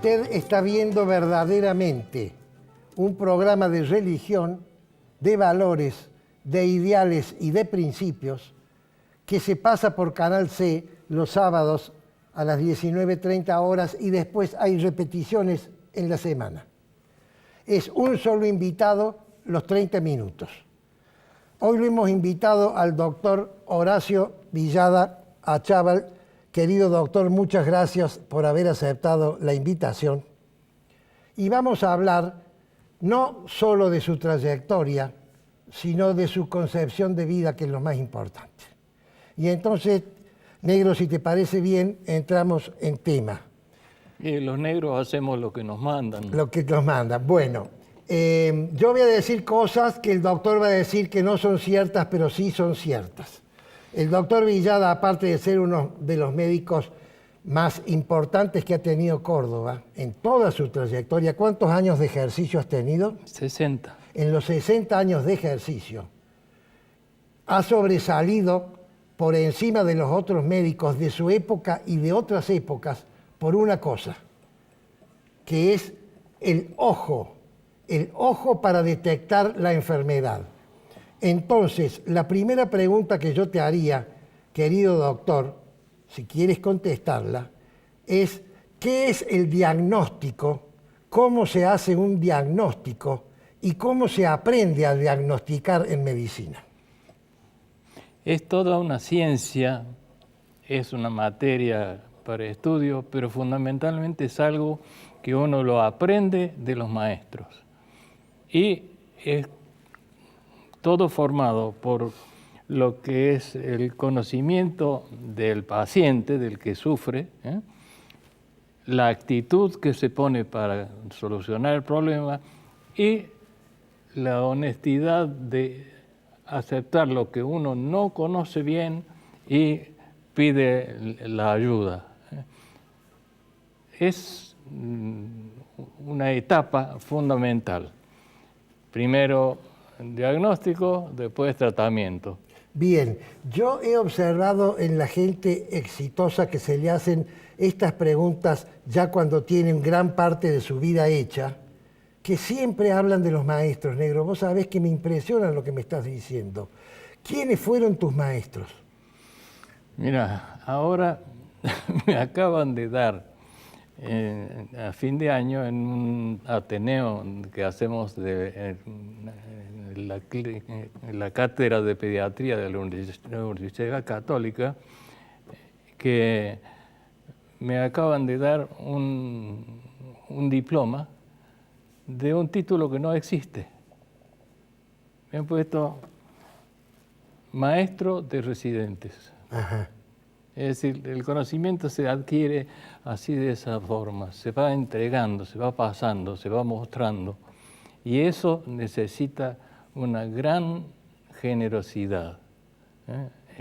Usted está viendo verdaderamente un programa de religión, de valores, de ideales y de principios que se pasa por Canal C los sábados a las 19:30 horas y después hay repeticiones en la semana. Es un solo invitado los 30 minutos. Hoy lo hemos invitado al doctor Horacio Villada Achával. Querido doctor, muchas gracias por haber aceptado la invitación. Y vamos a hablar no solo de su trayectoria, sino de su concepción de vida, que es lo más importante. Y entonces, negro, si te parece bien, entramos en tema. Y los negros hacemos lo que nos mandan. Lo que nos mandan. Bueno, yo voy a decir cosas que el doctor va a decir que no son ciertas, pero sí son ciertas. El doctor Villada, aparte de ser uno de los médicos más importantes que ha tenido Córdoba en toda su trayectoria, ¿cuántos años de ejercicio has tenido? 60. En los 60 años de ejercicio, ha sobresalido por encima de los otros médicos de su época y de otras épocas por una cosa, que es el ojo para detectar la enfermedad. Entonces, la primera pregunta que yo te haría, querido doctor, si quieres contestarla, es ¿qué es el diagnóstico? ¿Cómo se hace un diagnóstico? ¿Y cómo se aprende a diagnosticar en medicina? Es toda una ciencia, es una materia para estudio, pero fundamentalmente es algo que uno lo aprende de los maestros. Y es todo formado por lo que es el conocimiento del paciente, del que sufre, la actitud que se pone para solucionar el problema y la honestidad de aceptar lo que uno no conoce bien y pide la ayuda. Es una etapa fundamental. Primero diagnóstico, después tratamiento. Bien, yo he observado en la gente exitosa que se le hacen estas preguntas ya cuando tienen gran parte de su vida hecha, que siempre hablan de los maestros, negro. Vos sabés que me impresiona lo que me estás diciendo. ¿Quiénes fueron tus maestros? Mira, ahora me acaban de dar a fin de año en un ateneo que hacemos en la cátedra de pediatría de la Universidad Católica, que me acaban de dar un diploma de un título que no existe. Me han puesto maestro de residentes. Ajá. Es decir, el conocimiento se adquiere así, de esa forma, se va entregando, se va pasando, se va mostrando, y eso necesita una gran generosidad.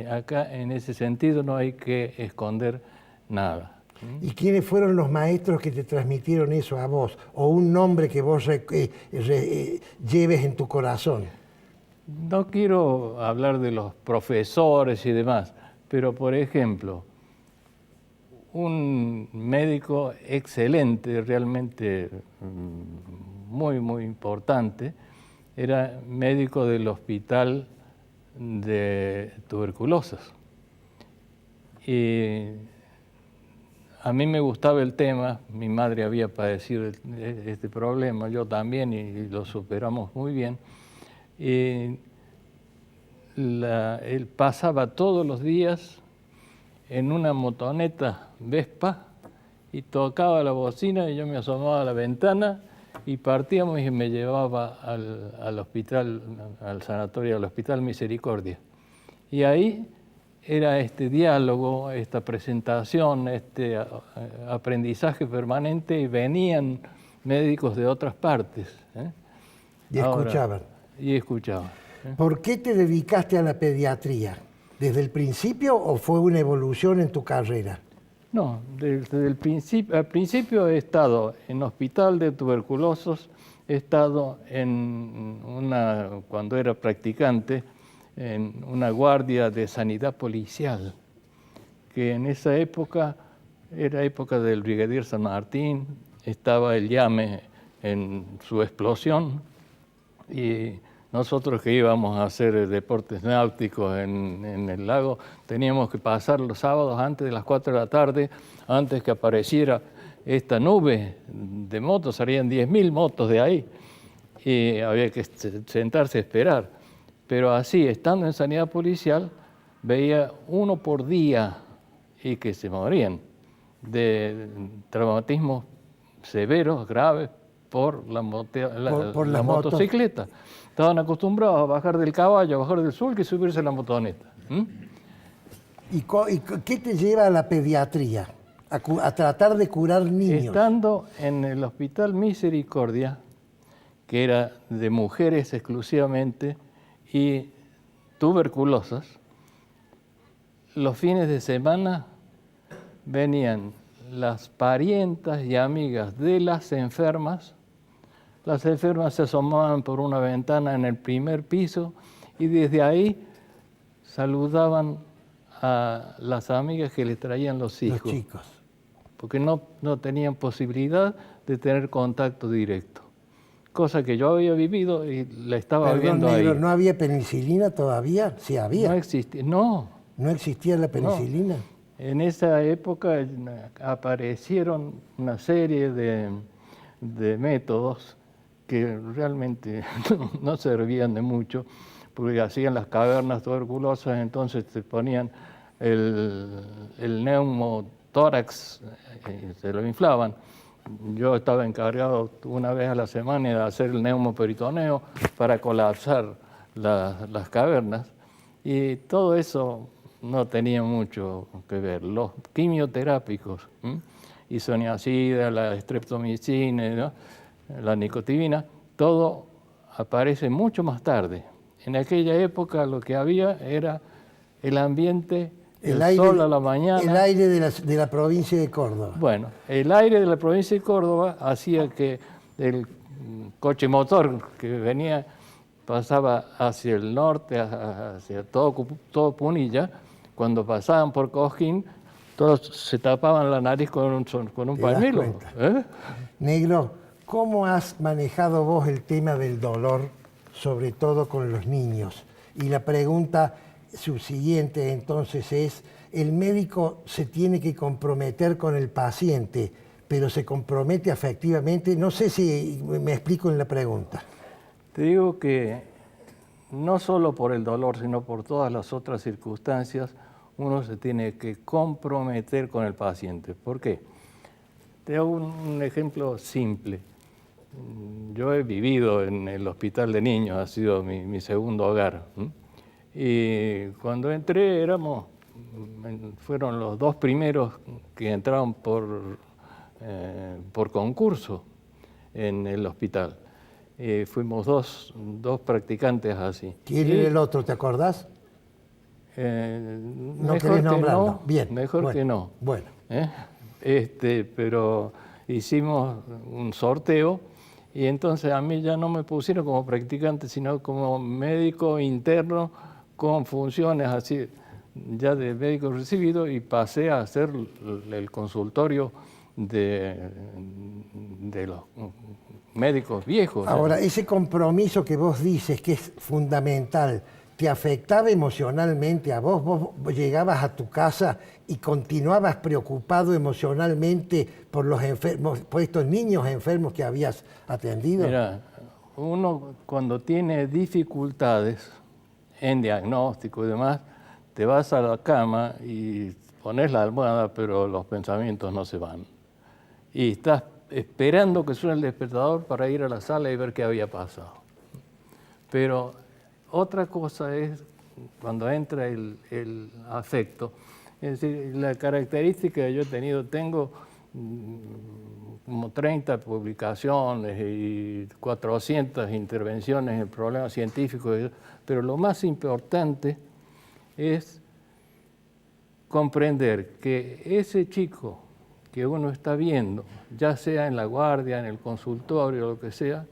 Acá, en ese sentido, no hay que esconder nada. ¿Y quiénes fueron los maestros que te transmitieron eso a vos? ¿O un nombre que vos lleves en tu corazón? No quiero hablar de los profesores y demás, pero, por ejemplo, un médico excelente, realmente muy, muy importante, era médico del hospital de tuberculosis. Y a mí me gustaba el tema, mi madre había padecido este problema, yo también, y lo superamos muy bien. Y él pasaba todos los días en una motoneta Vespa y tocaba la bocina y yo me asomaba a la ventana y partíamos y me llevaba al hospital, al sanatorio, al Hospital Misericordia. Y ahí era este diálogo, esta presentación, este aprendizaje permanente, y venían médicos de otras partes. Y escuchaban. Y escuchaban. ¿Por qué te dedicaste a la pediatría? ¿Desde el principio o fue una evolución en tu carrera? No, desde el principio. Al principio he estado en hospital de tuberculosos, he estado cuando era practicante, en una guardia de sanidad policial, que en esa época era época del Brigadier San Martín, estaba el llame en su explosión y nosotros que íbamos a hacer deportes náuticos en el lago teníamos que pasar los sábados antes de las 4 de la tarde, antes que apareciera esta nube de motos, salían 10.000 motos de ahí y había que sentarse a esperar. Pero así, estando en sanidad policial, veía uno por día y que se morían de traumatismos severos, graves, por la motocicleta. Estaban acostumbrados a bajar del caballo, a bajar del sul, que subirse a la motoneta. ¿Y qué te lleva a la pediatría? A tratar de curar niños. Estando en el Hospital Misericordia, que era de mujeres exclusivamente y tuberculosas, los fines de semana venían las parientas y amigas de las enfermas. Las enfermas se asomaban por una ventana en el primer piso y desde ahí saludaban a las amigas que les traían los hijos. Los chicos. Porque no tenían posibilidad de tener contacto directo. Cosa que yo había vivido y la estaba viendo ahí. ¿No había penicilina todavía? Sí había. No existía, no. ¿No existía la penicilina? No. En esa época aparecieron una serie de métodos que realmente no servían de mucho, porque hacían las cavernas tuberculosas, entonces te ponían el neumotórax, se lo inflaban. Yo estaba encargado una vez a la semana de hacer el neumoperitoneo para colapsar las cavernas, y todo eso no tenía mucho que ver. Los quimioterápicos, isoniazida, la streptomicina, ¿no?, la nicotina, todo aparece mucho más tarde. En aquella época lo que había era el ambiente, el sol a la mañana. El aire de la provincia de Córdoba. Bueno, el aire de la provincia de Córdoba hacía que el coche motor que venía, pasaba hacia el norte, hacia todo Punilla. Cuando pasaban por Cosquín, todos se tapaban la nariz con un pañuelo. Negro, ¿cómo has manejado vos el tema del dolor, sobre todo con los niños? Y la pregunta subsiguiente entonces es, el médico se tiene que comprometer con el paciente, pero se compromete afectivamente. No sé si me explico en la pregunta. Te digo que no solo por el dolor, sino por todas las otras circunstancias, uno se tiene que comprometer con el paciente. ¿Por qué? Te hago un ejemplo simple. Yo he vivido en el hospital de niños, ha sido mi segundo hogar. Y cuando entré fueron los 2 primeros que entraron por concurso en el hospital. Fuimos dos practicantes así. ¿Quién era el otro, te acordás? No querés nombrarlo. No. Bien. Mejor que no. Bueno. Pero hicimos un sorteo y entonces a mí ya no me pusieron como practicante, sino como médico interno con funciones así, ya de médico recibido, y pasé a hacer el consultorio de los médicos viejos. Ahora, ese compromiso que vos dices que es fundamental, ¿te afectaba emocionalmente a vos? ¿Vos llegabas a tu casa y continuabas preocupado emocionalmente por los enfermos, por estos niños enfermos que habías atendido? Mira, uno cuando tiene dificultades en diagnóstico y demás, te vas a la cama y pones la almohada, pero los pensamientos no se van. Y estás esperando que suene el despertador para ir a la sala y ver qué había pasado. Pero otra cosa es cuando entra el afecto. Es decir, la característica que yo he tenido, tengo como 30 publicaciones y 400 intervenciones en problemas científicos, pero lo más importante es comprender que ese chico que uno está viendo, ya sea en la guardia, en el consultorio, lo que sea,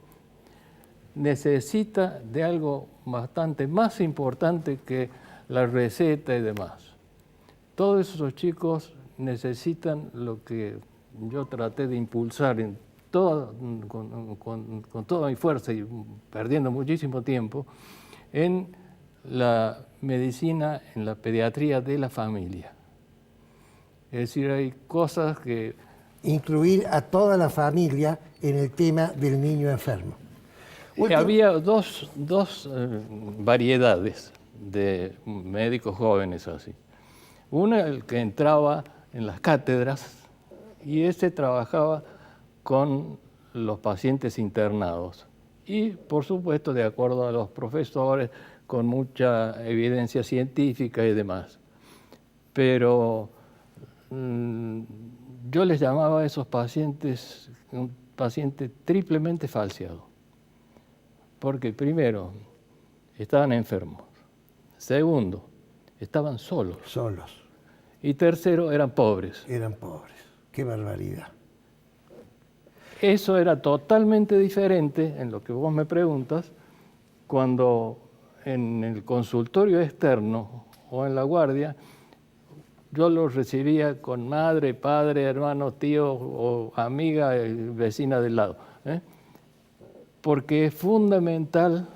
necesita de algo bastante más importante que la receta y demás. Todos esos chicos necesitan lo que yo traté de impulsar con toda mi fuerza y perdiendo muchísimo tiempo en la medicina, en la pediatría de la familia. Es decir, hay cosas que... Incluir a toda la familia en el tema del niño enfermo. Había dos variedades de médicos jóvenes así. Uno, el que entraba en las cátedras, y ese trabajaba con los pacientes internados. Y, por supuesto, de acuerdo a los profesores, con mucha evidencia científica y demás. Pero yo les llamaba a esos pacientes un paciente triplemente falseado. Porque, primero, estaban enfermos. Segundo, estaban solos. Solos. Y tercero, eran pobres. Eran pobres. Qué barbaridad. Eso era totalmente diferente, en lo que vos me preguntas, cuando en el consultorio externo o en la guardia, yo los recibía con madre, padre, hermano, tío o amiga, vecina del lado. Porque es fundamental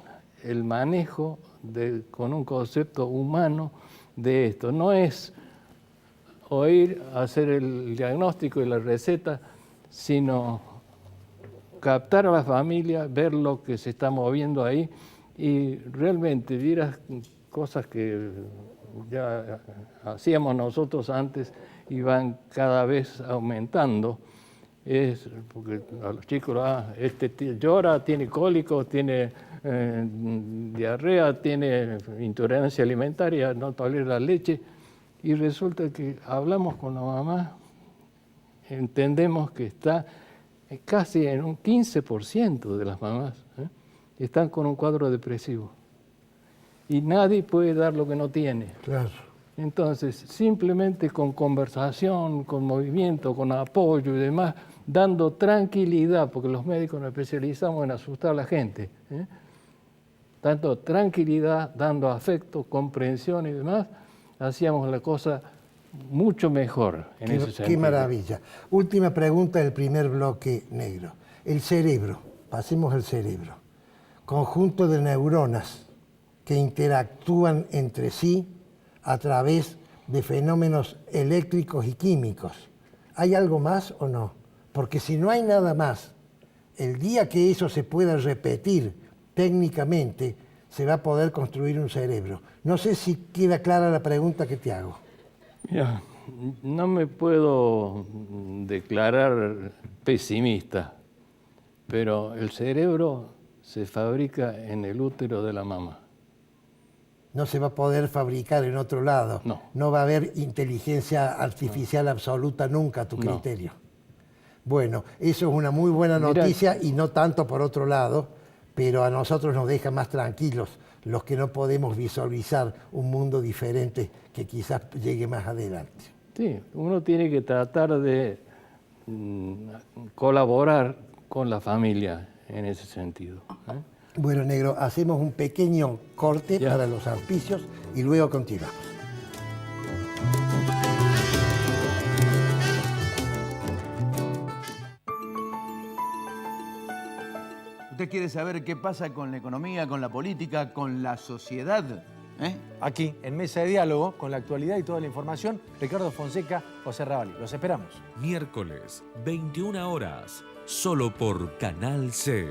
el manejo con un concepto humano de esto. No es oír, hacer el diagnóstico y la receta, sino captar a la familia, ver lo que se está moviendo ahí y realmente vieras cosas que ya hacíamos nosotros antes y van cada vez aumentando. Es porque a los chicos, este llora, tiene cólicos, tiene diarrea, tiene intolerancia alimentaria, no tolera la leche, y resulta que hablamos con la mamá, entendemos que está casi en un 15% de las mamás están con un cuadro depresivo. Y nadie puede dar lo que no tiene. Claro. Entonces, simplemente con conversación, con movimiento, con apoyo y demás, dando tranquilidad, porque los médicos nos especializamos en asustar a la gente, dando tranquilidad, dando afecto, comprensión y demás, hacíamos la cosa mucho mejor en ese sentido. Qué maravilla. Última pregunta del primer bloque negro. El cerebro, pasemos al cerebro. Conjunto de neuronas que interactúan entre sí a través de fenómenos eléctricos y químicos. ¿Hay algo más o no? Porque si no hay nada más, el día que eso se pueda repetir técnicamente, se va a poder construir un cerebro. No sé si queda clara la pregunta que te hago. Mira, no me puedo declarar pesimista, pero el cerebro se fabrica en el útero de la mamá. No se va a poder fabricar en otro lado. No. No va a haber inteligencia artificial absoluta nunca a tu criterio. No. Bueno, eso es una muy buena noticia. Mirá, y no tanto por otro lado, pero a nosotros nos deja más tranquilos los que no podemos visualizar un mundo diferente que quizás llegue más adelante. Sí, uno tiene que tratar de colaborar con la familia en ese sentido. Bueno, negro, hacemos un pequeño corte para los auspicios y luego continuamos. ¿Usted quiere saber qué pasa con la economía, con la política, con la sociedad? Aquí, en Mesa de Diálogo, con la actualidad y toda la información, Ricardo Fonseca, José Ravalli. Los esperamos. Miércoles, 21 horas, solo por Canal C.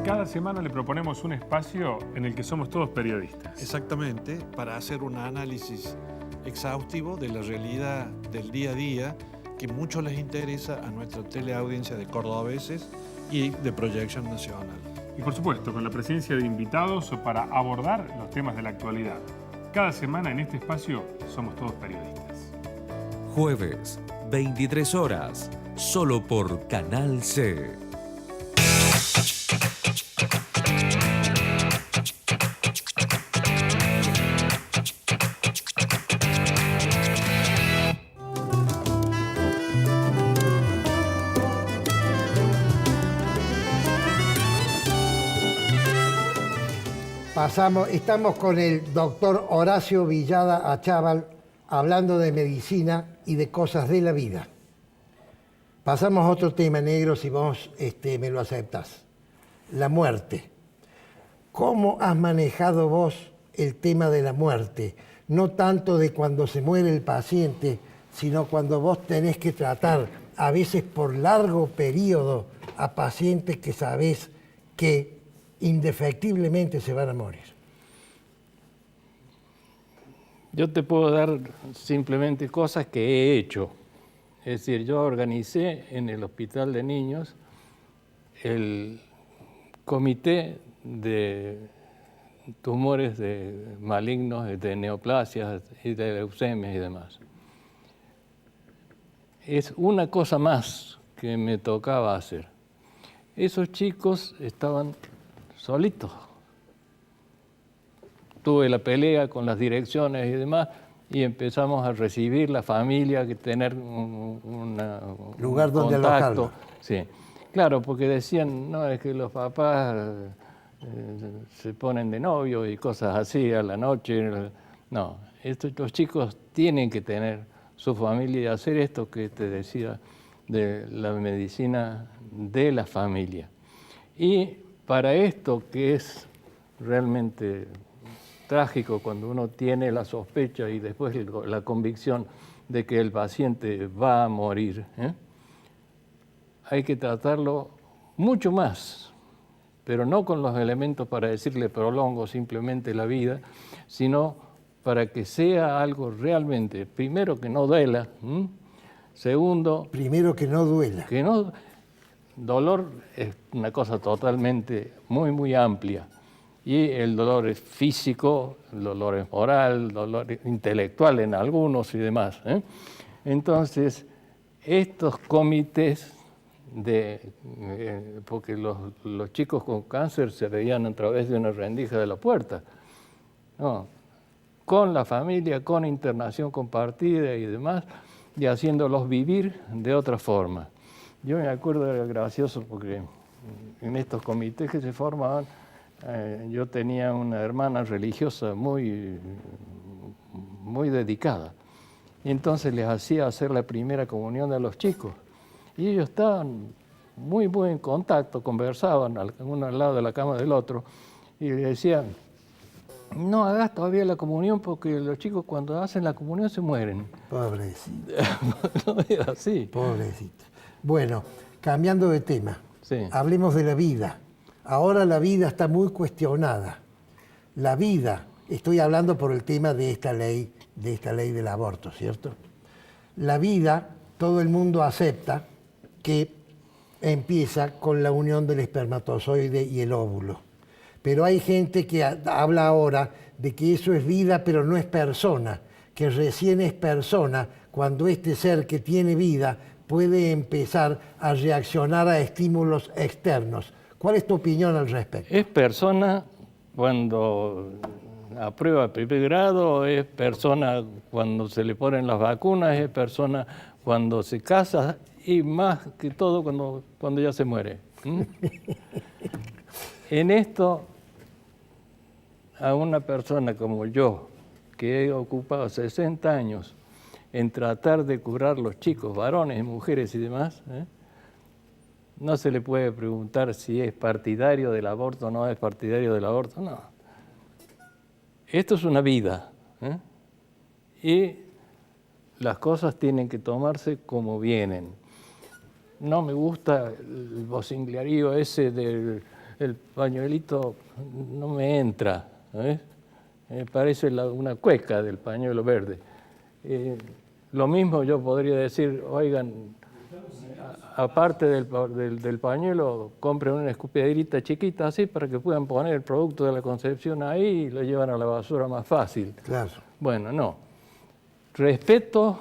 Cada semana le proponemos un espacio en el que somos todos periodistas. Exactamente, para hacer un análisis exhaustivo de la realidad del día a día que mucho les interesa a nuestra teleaudiencia de cordobeses y de proyección nacional. Y por supuesto, con la presencia de invitados para abordar los temas de la actualidad. Cada semana en este espacio somos todos periodistas. Jueves, 23 horas, solo por Canal C. Estamos con el doctor Horacio Villada Achával, hablando de medicina y de cosas de la vida. Pasamos a otro tema, negro, si vos me lo aceptás. La muerte. ¿Cómo has manejado vos el tema de la muerte? No tanto de cuando se muere el paciente, sino cuando vos tenés que tratar, a veces por largo periodo, a pacientes que sabés que indefectiblemente se van a morir. Yo te puedo dar simplemente cosas que he hecho. Es decir, yo organicé en el Hospital de Niños el comité de tumores malignos, de neoplasias y de leucemias y demás. Es una cosa más que me tocaba hacer. Esos chicos estaban solitos. Tuve la pelea con las direcciones y demás, y empezamos a recibir la familia, que tener un lugar donde contacto. alojarlo. Sí, claro, porque decían, no, es que los papás se ponen de novio y cosas así a la noche. No, los chicos tienen que tener su familia y hacer esto que te decía de la medicina de la familia. Y para esto, que es realmente trágico cuando uno tiene la sospecha y después la convicción de que el paciente va a morir, hay que tratarlo mucho más, pero no con los elementos para decirle prolongo simplemente la vida, sino para que sea algo realmente, primero, que no duela, segundo... Primero, que no duela. Que no, dolor es una cosa totalmente muy amplia. Y el dolor es físico, el dolor es moral, el dolor intelectual en algunos y demás. Entonces, estos comités, porque los chicos con cáncer se veían a través de una rendija de la puerta, ¿no? Con la familia, con internación compartida y demás, y haciéndolos vivir de otra forma. Yo me acuerdo, era gracioso, porque en estos comités que se formaban, yo tenía una hermana religiosa muy dedicada. Y entonces les hacía hacer la primera comunión a los chicos. Y ellos estaban muy en contacto, conversaban uno al lado de la cama del otro, y le decían, no hagas todavía la comunión porque los chicos cuando hacen la comunión se mueren. Pobrecito. No es así. Pobrecito. Bueno, cambiando de tema, Sí. hablemos de la vida. Ahora la vida está muy cuestionada. La vida, estoy hablando por el tema de esta ley del aborto, ¿cierto? La vida, todo el mundo acepta que empieza con la unión del espermatozoide y el óvulo. Pero hay gente que habla ahora de que eso es vida, pero no es persona, que recién es persona cuando este ser que tiene vida puede empezar a reaccionar a estímulos externos. ¿Cuál es tu opinión al respecto? ¿Es persona cuando aprueba el primer grado? ¿Es persona cuando se le ponen las vacunas? ¿Es persona cuando se casa? Y más que todo cuando ya se muere. En esto, a una persona como yo, que he ocupado 60 años en tratar de curar los chicos, varones y mujeres y demás, no se le puede preguntar si es partidario del aborto o no es partidario del aborto, no. Esto es una vida, y las cosas tienen que tomarse como vienen. No me gusta el vocinglerío ese del pañuelito, no me entra, me parece una cueca del pañuelo verde. Lo mismo yo podría decir, oigan, aparte del pañuelo, compren una escupidorita chiquita así para que puedan poner el producto de la concepción ahí y lo llevan a la basura más fácil. Claro. Bueno, no. Respeto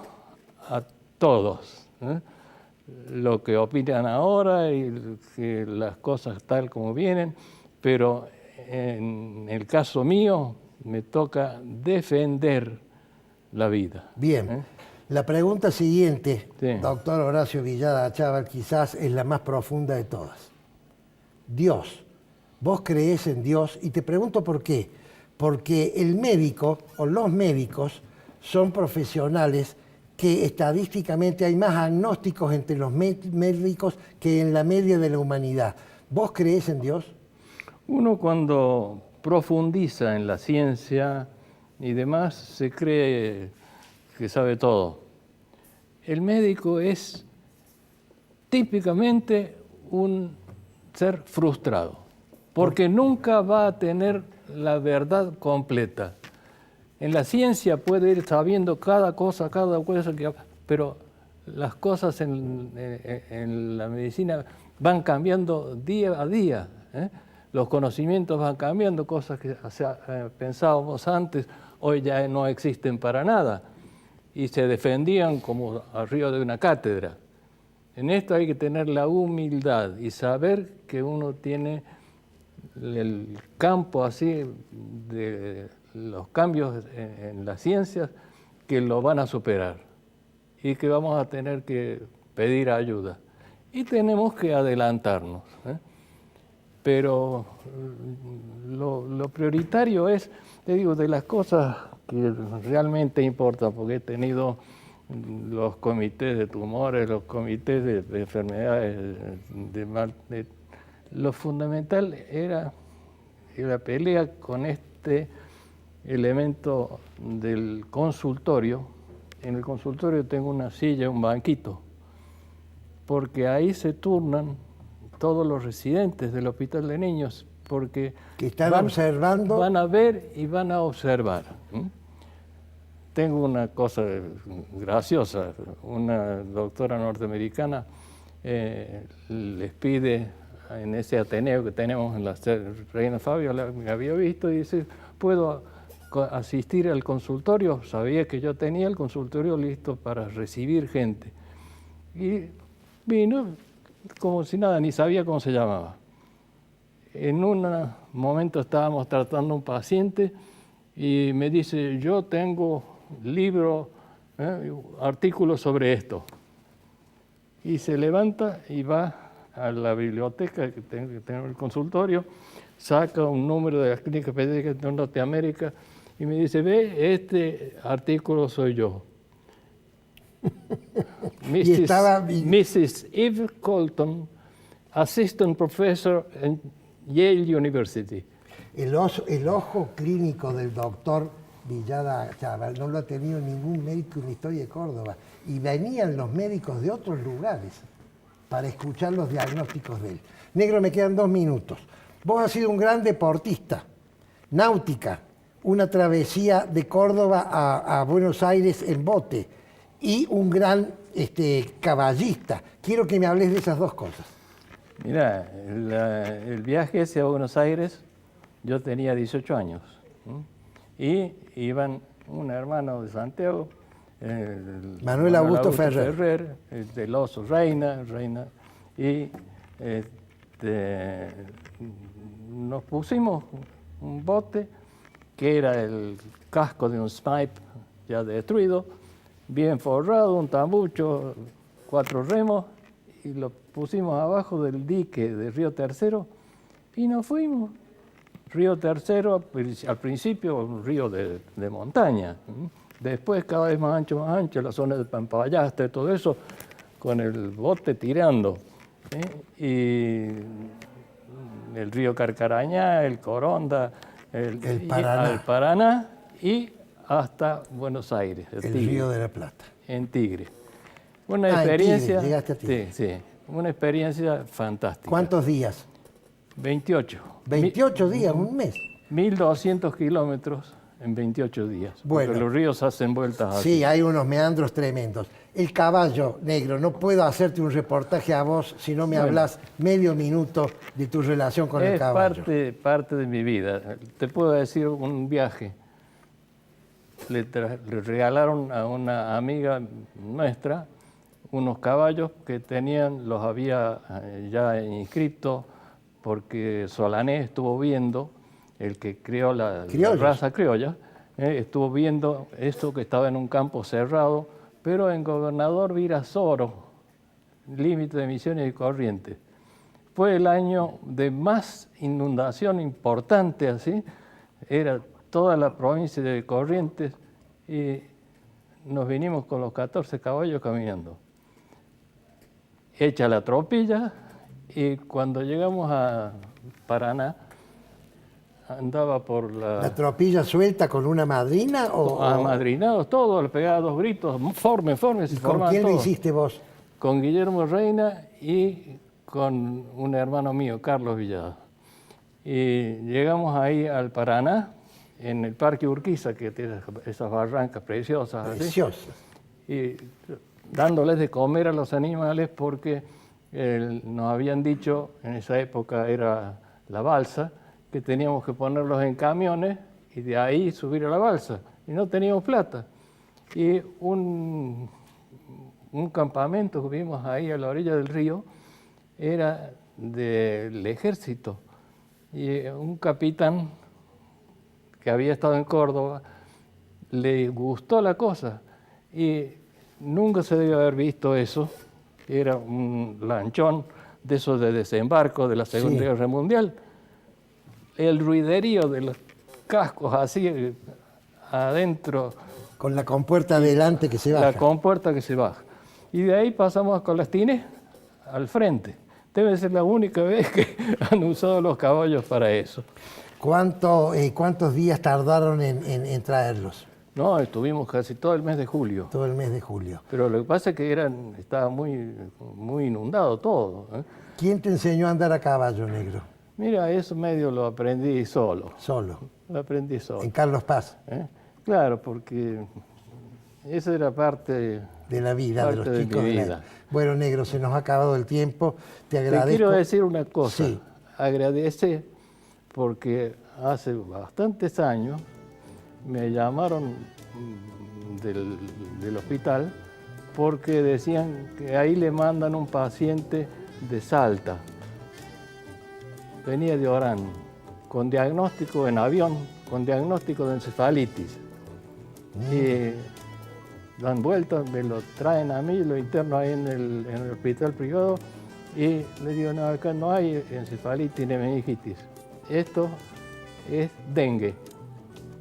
a todos, lo que opinan ahora y que las cosas tal como vienen, pero en el caso mío me toca defender la vida. Bien. La pregunta siguiente, Sí. doctor Horacio Villada Chaval, quizás es la más profunda de todas. Dios. Vos creés en Dios y te pregunto por qué. Porque el médico o los médicos son profesionales que estadísticamente hay más agnósticos entre los médicos que en la media de la humanidad. ¿Vos creés en Dios? Uno cuando profundiza en la ciencia y demás se cree que sabe todo. El médico es típicamente un ser frustrado, porque nunca va a tener la verdad completa. En la ciencia puede ir sabiendo cada cosa, pero las cosas en la medicina van cambiando día a día, ¿eh? Los conocimientos van cambiando, cosas que pensábamos antes, hoy ya no existen para nada, y se defendían como arriba de una cátedra. En esto hay que tener la humildad y saber que uno tiene el campo así de los cambios en las ciencias que lo van a superar y que vamos a tener que pedir ayuda. Y tenemos que adelantarnos, ¿eh? Pero lo prioritario es, te digo, de las cosas que realmente importan, porque he tenido los comités de tumores, los comités de enfermedades, lo fundamental era la pelea con este elemento del consultorio. En el consultorio tengo una silla, un banquito, porque ahí se turnan todos los residentes del Hospital de Niños, porque que están observando. Van a ver y van a observar. Tengo una cosa graciosa, una doctora norteamericana les pide en ese Ateneo que tenemos en la Reina Fabiola, me había visto y dice, ¿puedo asistir al consultorio? Sabía que yo tenía el consultorio listo para recibir gente. Y vino como si nada, ni sabía cómo se llamaba. En un momento estábamos tratando a un paciente y me dice, yo tengo libros, artículos sobre esto. Y se levanta y va a la biblioteca que tengo en el consultorio, saca un número de las clínicas pediátricas de Norteamérica y me dice, ve, este artículo soy yo. Mrs. Eve Colton, Assistant Professor en Yale University. El ojo clínico del doctor Villada Chaval no lo ha tenido ningún médico en la historia de Córdoba. Y venían los médicos de otros lugares para escuchar los diagnósticos de él. Negro, me quedan 2 minutos. Vos has sido un gran deportista, náutica, una travesía de Córdoba a Buenos Aires en bote y un gran caballista. Quiero que me hables de esas 2 cosas. Mira, el viaje hacia Buenos Aires, yo tenía 18 años, ¿sí? Y iban un hermano de Santiago, Manuel Augusto Ferrer, del Oso Reina, y nos pusimos un bote que era el casco de un Snipe ya destruido, bien forrado, un tambucho, 4 remos, y lo pusimos abajo del dique de Río Tercero y nos fuimos. Río Tercero, al principio un río de montaña, después cada vez más ancho, la zona de Pampayaste, todo eso, con el bote tirando. Y el río Carcarañá, el Coronda, el Paraná y hasta Buenos Aires. El Río de la Plata. En Tigre. Una experiencia. Tigre, llegaste a Tigre. Sí, una experiencia fantástica. ¿Cuántos días? 28. 28 días, un mes. 1.200 kilómetros en 28 días. Bueno, porque los ríos hacen vueltas así. Sí, hay unos meandros tremendos. El caballo, Negro, no puedo hacerte un reportaje a vos si no me hablas medio minuto de tu relación con el caballo. Es parte de mi vida. Te puedo decir un viaje. Le regalaron a una amiga nuestra unos caballos que los había ya inscritos porque Solané estuvo viendo, el que creó la raza criolla, estuvo viendo esto que estaba en un campo cerrado, pero en Gobernador Virasoro, límite de Misiones y Corrientes. Fue el año de más inundación importante, así, era toda la provincia de Corrientes, y nos vinimos con los 14 caballos caminando. Hecha la tropilla, y cuando llegamos a Paraná, andaba por ¿La tropilla suelta con una madrina o...? Amadrinados, todos, le pegaba 2 gritos, forme, se ¿Y con formaban quién lo todos. hiciste vos? Con Guillermo Reina y con un hermano mío, Carlos Villada. Y llegamos ahí al Paraná, en el Parque Urquiza, que tiene esas barrancas preciosas. así. Precioso. Y dándoles de comer a los animales porque nos habían dicho, en esa época era la balsa, que teníamos que ponerlos en camiones y de ahí subir a la balsa. Y no teníamos plata. Y un campamento que vimos ahí a la orilla del río era del ejército. Y un capitán que había estado en Córdoba le gustó la cosa y nunca se debe haber visto eso. Era un lanchón de esos de desembarco de la Segunda Guerra Mundial. El ruiderío de los cascos así adentro. Con la compuerta adelante que se baja. La compuerta que se baja. Y de ahí pasamos a Colastines al frente. Debe ser la única vez que han usado los caballos para eso. ¿Cuántos días tardaron en traerlos? No, estuvimos casi todo el mes de julio. Todo el mes de julio. Pero lo que pasa es que estaba muy inundado todo. ¿Quién te enseñó a andar a caballo, negro? Mira, eso medio lo aprendí solo. Solo. Lo aprendí solo. En Carlos Paz. Claro, porque esa era parte de la vida de los de chicos. mi vida. Bueno, negro, se nos ha acabado el tiempo. Te agradezco. Te quiero decir una cosa. Sí. Agradece porque hace bastantes años me llamaron del hospital porque decían que ahí le mandan un paciente de Salta. Venía de Orán, con diagnóstico en avión, con diagnóstico de encefalitis. Y dan vueltas, me lo traen a mí, lo interno ahí en el hospital privado y le digo, no, acá no hay encefalitis ni meningitis. Esto es dengue.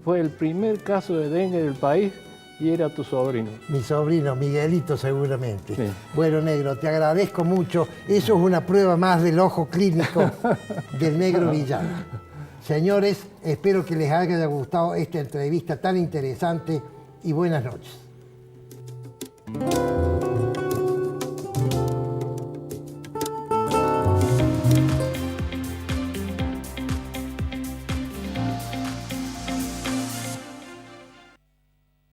Fue el primer caso de dengue del país y era tu sobrino. Mi sobrino, Miguelito, seguramente. Sí. Bueno, negro, te agradezco mucho. Eso es una prueba más del ojo clínico del negro Villada. Señores, espero que les haya gustado esta entrevista tan interesante y buenas noches.